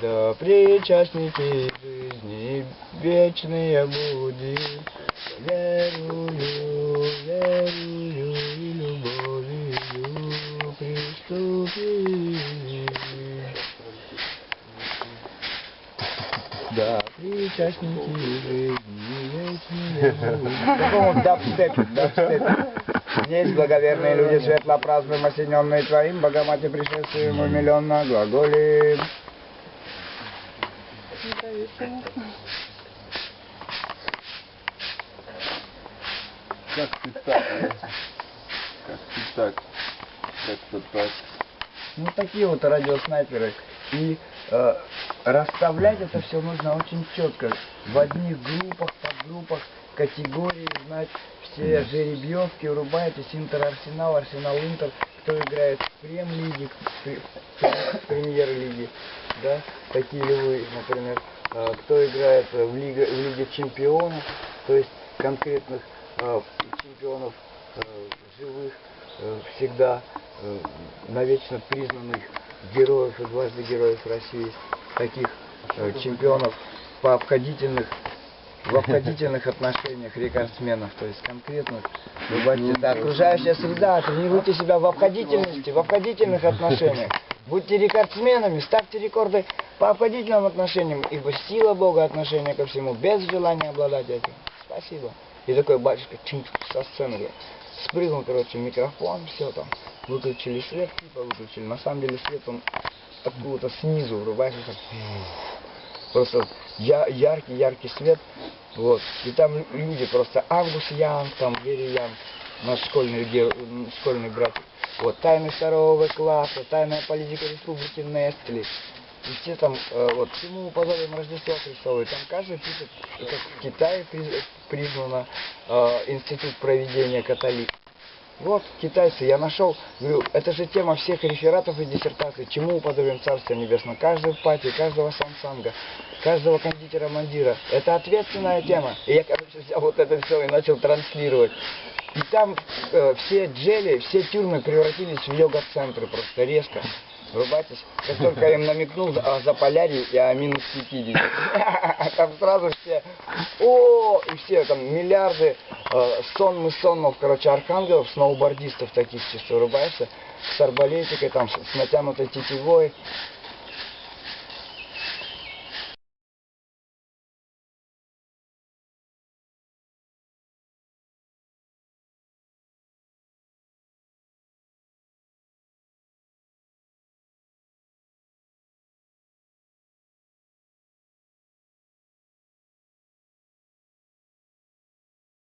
Да причастники жизни вечные будем. Верую, верую и любовью приступим. Да, причастники жизни вечные будем. Какому дабстепе. Есть благоверные люди, светло празднуем, осененные Твоим, Богоматерь пришествуем умиленно глаголем. Как ты так? Как ты так? Как-то так. Ну такие вот радиоснайперы. И расставлять это все нужно очень четко. В одних группах, подгруппах, категории, знать все жеребьевки, врубаетесь, Интер, Арсенал, Арсенал, Интер, кто играет в Прем-лиге, в Премьер-лиге, да, такие ли вы, например, кто играет в Лиге Чемпионов, то есть конкретных чемпионов живых, всегда навечно признанных героев и дважды героев России, таких чемпионов в обходительных отношениях рекордсменов, то есть конкретных. Вы бачите, это окружающая среда, тренируйте себя в обходительности, в обходительных отношениях. Будьте рекордсменами, ставьте рекорды по обходительным отношениям, ибо сила Бога отношения ко всему, без желания обладать этим. Спасибо. И такой батюшка со сцены говорит, спрыгнул, короче, микрофон, все там, выключили свет, типа выключили. На самом деле свет он откуда-то снизу врубается, просто яркий вот. И там люди просто Август Янг, там Герри Янг, наш школьный братик. Вот, тайны второго класса, тайная политика республики Нестли. И все там, вот, всему подобием Рождества Христова. И там каждый пишет, как в Китае признано институт проведения католик. Вот, китайцы, я нашел, говорю, это же тема всех рефератов и диссертаций, чему уподобим Царствие Небесное, каждого пати, каждого самсанга, каждого кондитера-мандира. Это ответственная тема. И я, короче, взял вот это все и начал транслировать. И там все джели, все тюрьмы превратились в йога-центры просто резко. Врубайтесь. Как только я им намекнул о Заполярье и о минус 50. Там сразу все, и все там миллиарды сонмов, короче, архангелов, сноубордистов таких чисто, врубаешься, с арбалетикой, там, с натянутой тетивой,